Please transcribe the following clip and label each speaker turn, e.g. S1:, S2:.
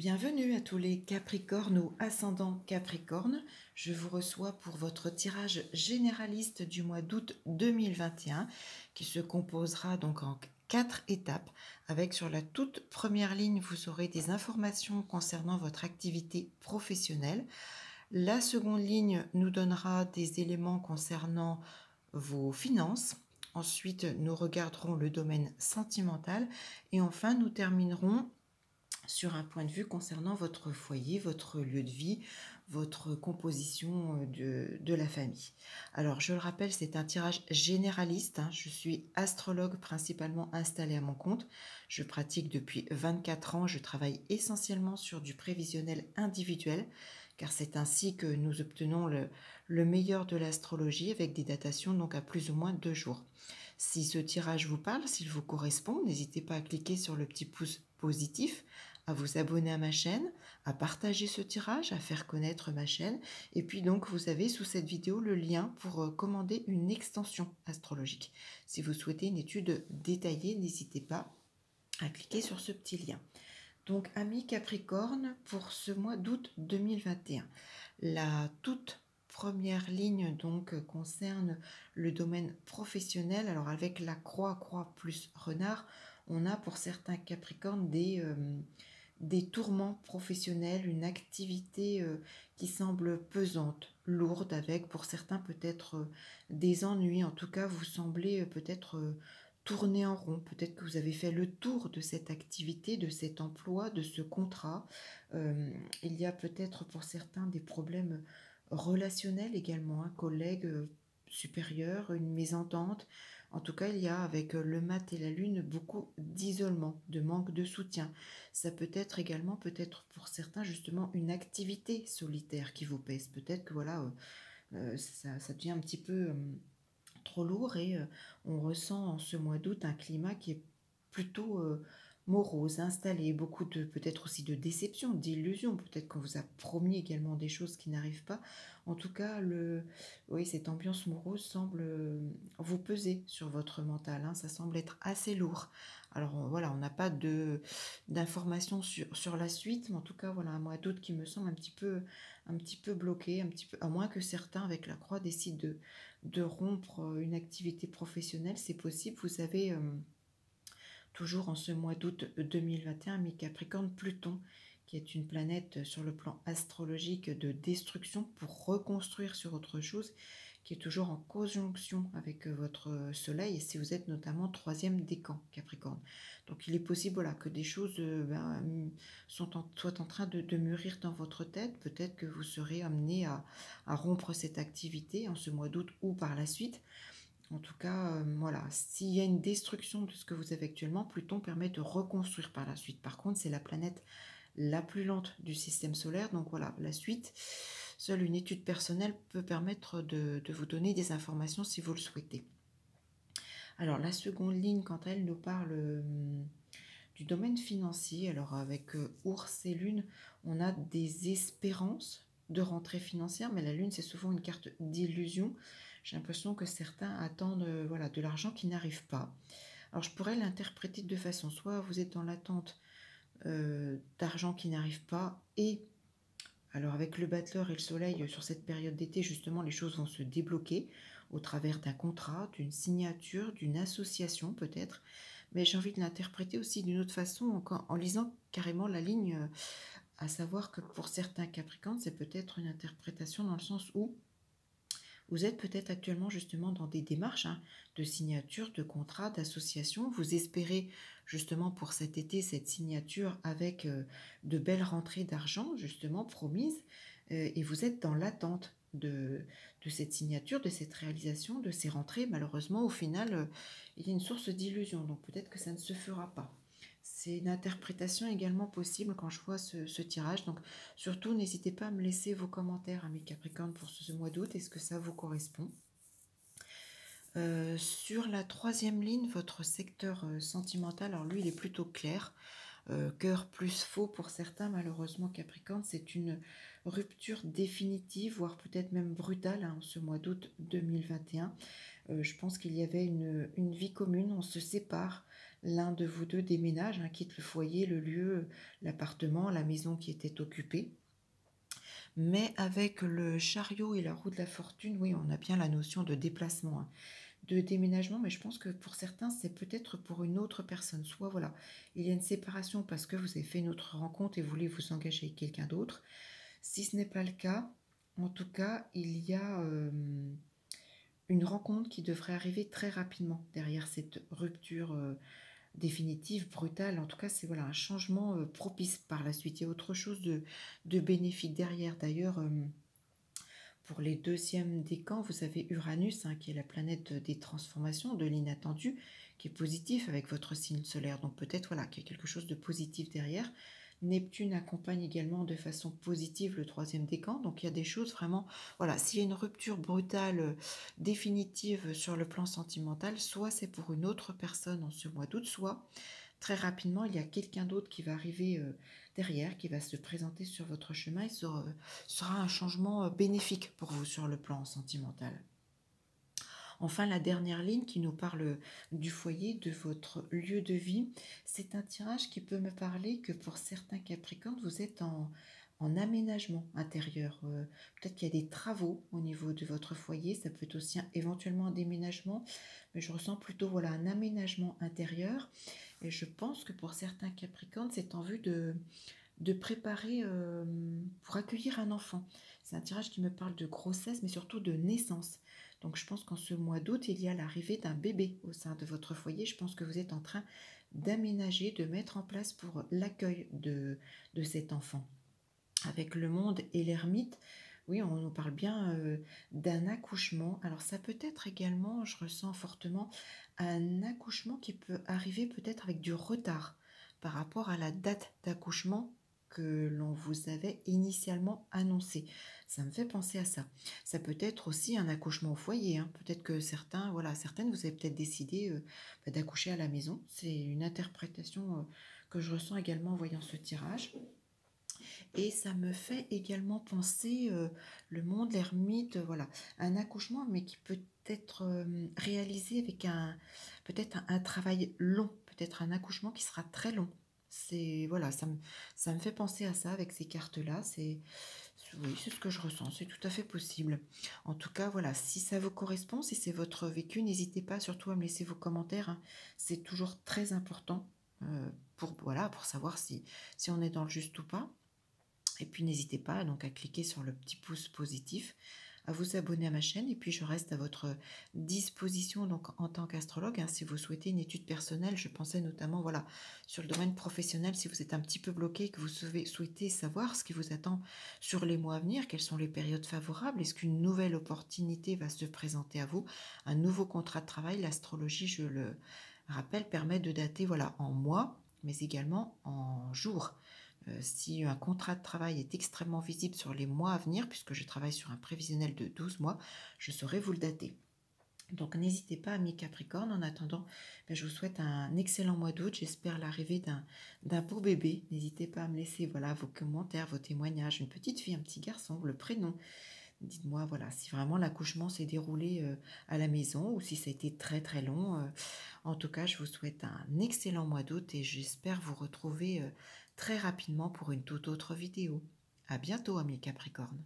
S1: Bienvenue à tous les Capricornes ou ascendants Capricorne. Je vous reçois pour votre tirage généraliste du mois d'août 2021 qui se composera donc en 4 étapes avec sur la toute première ligne vous aurez des informations concernant votre activité professionnelle. La seconde ligne nous donnera des éléments concernant vos finances. Ensuite, nous regarderons le domaine sentimental et enfin nous terminerons sur un point de vue concernant votre foyer, votre lieu de vie, votre composition de la famille. Alors, je le rappelle, c'est un tirage généraliste. Je suis astrologue principalement installée à mon compte. Je pratique depuis 24 ans. Je travaille essentiellement sur du prévisionnel individuel, car c'est ainsi que nous obtenons le meilleur de l'astrologie avec des datations donc à plus ou moins 2 jours. Si ce tirage vous parle, s'il vous correspond, n'hésitez pas à cliquer sur le petit pouce positif, à vous abonner à ma chaîne, à partager ce tirage, à faire connaître ma chaîne. Et puis donc, vous avez sous cette vidéo le lien pour commander une extension astrologique. Si vous souhaitez une étude détaillée, n'hésitez pas à cliquer sur ce petit lien. Donc, amis Capricorne, pour ce mois d'août 2021, la toute première ligne donc concerne le domaine professionnel. Alors avec la croix plus renard, on a pour certains Capricornes des tourments professionnels, une activité qui semble pesante, lourde, avec pour certains peut-être des ennuis. En tout cas, vous semblez peut-être tourner en rond. Peut-être que vous avez fait le tour de cette activité, de cet emploi, de ce contrat. Il y a peut-être pour certains des problèmes relationnels également, un collègue supérieur, une mésentente. En tout cas, il y a avec le mat et la lune beaucoup d'isolement, de manque de soutien. Ça peut être également, peut-être pour certains, justement, une activité solitaire qui vous pèse. Peut-être que voilà, ça devient un petit peu trop lourd et on ressent en ce mois d'août un climat qui est plutôt morose, installé, beaucoup de peut-être aussi de déception, d'illusion, peut-être qu'on vous a promis également des choses qui n'arrivent pas. En tout cas, oui, cette ambiance morose semble vous peser sur votre mental, ça semble être assez lourd. Alors voilà, on n'a pas d'informations sur la suite, mais en tout cas, voilà un mois d'août qui me semble un petit peu bloqué, un petit peu, à moins que certains avec la croix décident de rompre une activité professionnelle, c'est possible. Vous avez toujours en ce mois d'août 2021, mi-Capricorne, Pluton, qui est une planète sur le plan astrologique de destruction pour reconstruire sur autre chose, qui est toujours en conjonction avec votre Soleil, et si vous êtes notamment troisième décan, Capricorne. Donc il est possible voilà, que des choses soient en train de mûrir dans votre tête. Peut-être que vous serez amené à rompre cette activité en ce mois d'août ou par la suite. En tout cas, voilà, s'il y a une destruction de ce que vous avez actuellement, Pluton permet de reconstruire par la suite. Par contre, c'est la planète la plus lente du système solaire. Donc voilà, la suite, seule une étude personnelle peut permettre de vous donner des informations si vous le souhaitez. Alors la seconde ligne, quant à elle, nous parle du domaine financier. Alors avec Ours et Lune, on a des espérances de rentrée financière, mais la Lune, c'est souvent une carte d'illusion. J'ai l'impression que certains attendent voilà, de l'argent qui n'arrive pas. Alors je pourrais l'interpréter de deux façons. Soit vous êtes dans l'attente d'argent qui n'arrive pas et alors avec le battleur et le soleil sur cette période d'été, justement, les choses vont se débloquer au travers d'un contrat, d'une signature, d'une association peut-être. Mais j'ai envie de l'interpréter aussi d'une autre façon en lisant carrément la ligne, à savoir que pour certains Capricornes, c'est peut-être une interprétation dans le sens où vous êtes peut-être actuellement justement dans des démarches de signature, de contrat, d'association. Vous espérez justement pour cet été cette signature avec de belles rentrées d'argent justement promises et vous êtes dans l'attente de cette signature, de cette réalisation, de ces rentrées. Malheureusement, au final, il y a une source d'illusion. Donc peut-être que ça ne se fera pas. C'est une interprétation également possible quand je vois ce tirage. Donc, surtout, n'hésitez pas à me laisser vos commentaires, amis Capricorne, pour ce mois d'août. Est-ce que ça vous correspond? Sur la troisième ligne, votre secteur sentimental, alors lui, il est plutôt clair. Cœur plus faux pour certains, malheureusement, Capricorne, c'est une rupture définitive, voire peut-être même brutale, en ce mois d'août 2021. Je pense qu'il y avait une vie commune, on se sépare. l'un de vous deux déménage, hein, quitte le foyer, le lieu, l'appartement, la maison qui était occupée. Mais avec le chariot et la roue de la fortune, oui, on a bien la notion de déplacement, hein, de déménagement, mais je pense que pour certains, c'est peut-être pour une autre personne. Soit, voilà, il y a une séparation parce que vous avez fait une autre rencontre et vous voulez vous engager avec quelqu'un d'autre. Si ce n'est pas le cas, en tout cas, il y a une rencontre qui devrait arriver très rapidement derrière cette rupture définitive, brutale. En tout cas, c'est voilà, un changement propice par la suite. Il y a autre chose de bénéfique derrière. D'ailleurs, pour les deuxièmes décans, vous avez Uranus, hein, qui est la planète des transformations, de l'inattendu, qui est positif avec votre signe solaire. Donc peut-être voilà, qu'il y a quelque chose de positif derrière. Neptune accompagne également de façon positive le troisième décan. Donc il y a des choses vraiment, voilà, s'il y a une rupture brutale, définitive sur le plan sentimental, soit c'est pour une autre personne en ce mois d'août, soit très rapidement, il y a quelqu'un d'autre qui va arriver derrière, qui va se présenter sur votre chemin et sera un changement bénéfique pour vous sur le plan sentimental. Enfin, la dernière ligne qui nous parle du foyer, de votre lieu de vie, c'est un tirage qui peut me parler que pour certains Capricornes, vous êtes en aménagement intérieur. Peut-être qu'il y a des travaux au niveau de votre foyer, ça peut être aussi éventuellement un déménagement, mais je ressens plutôt voilà, un aménagement intérieur. Et je pense que pour certains Capricornes, c'est en vue de préparer pour accueillir un enfant. C'est un tirage qui me parle de grossesse, mais surtout de naissance. Donc je pense qu'en ce mois d'août, il y a l'arrivée d'un bébé au sein de votre foyer. Je pense que vous êtes en train d'aménager, de mettre en place pour l'accueil de cet enfant. Avec le monde et l'ermite, oui, on nous parle bien d'un accouchement. Alors ça peut être également, je ressens fortement, un accouchement qui peut arriver peut-être avec du retard par rapport à la date d'accouchement que l'on vous avait initialement annoncé. Ça me fait penser à ça. Ça peut être aussi un accouchement au foyer, hein. Peut-être que certains, voilà, certaines, vous avez peut-être décidé d'accoucher à la maison. C'est une interprétation que je ressens également en voyant ce tirage. Et ça me fait également penser le monde, l'ermite, voilà, un accouchement, mais qui peut être réalisé avec peut-être un travail long, peut-être un accouchement qui sera très long. C'est voilà, ça me fait penser à ça avec ces cartes-là. Oui, c'est ce que je ressens. C'est tout à fait possible. En tout cas, voilà, si ça vous correspond, si c'est votre vécu, n'hésitez pas surtout à me laisser vos commentaires, hein. C'est toujours très important pour voilà, pour savoir si on est dans le juste ou pas. Et puis n'hésitez pas donc à cliquer sur le petit pouce positif, à vous abonner à ma chaîne et puis je reste à votre disposition donc en tant qu'astrologue, hein, si vous souhaitez une étude personnelle. Je pensais notamment voilà sur le domaine professionnel, si vous êtes un petit peu bloqué, que vous souhaitez savoir ce qui vous attend sur les mois à venir, quelles sont les périodes favorables, est-ce qu'une nouvelle opportunité va se présenter à vous, un nouveau contrat de travail. L'astrologie, je le rappelle, permet de dater voilà en mois mais également en jours. Si un contrat de travail est extrêmement visible sur les mois à venir, puisque je travaille sur un prévisionnel de 12 mois, je saurai vous le dater. Donc n'hésitez pas, amis Capricorne. En attendant, je vous souhaite un excellent mois d'août. J'espère l'arrivée d'un beau bébé. N'hésitez pas à me laisser voilà, vos commentaires, vos témoignages, une petite fille, un petit garçon, le prénom. Dites-moi voilà, si vraiment l'accouchement s'est déroulé à la maison ou si ça a été très très long. En tout cas, je vous souhaite un excellent mois d'août et j'espère vous retrouver très rapidement pour une toute autre vidéo. À bientôt, amis Capricorne.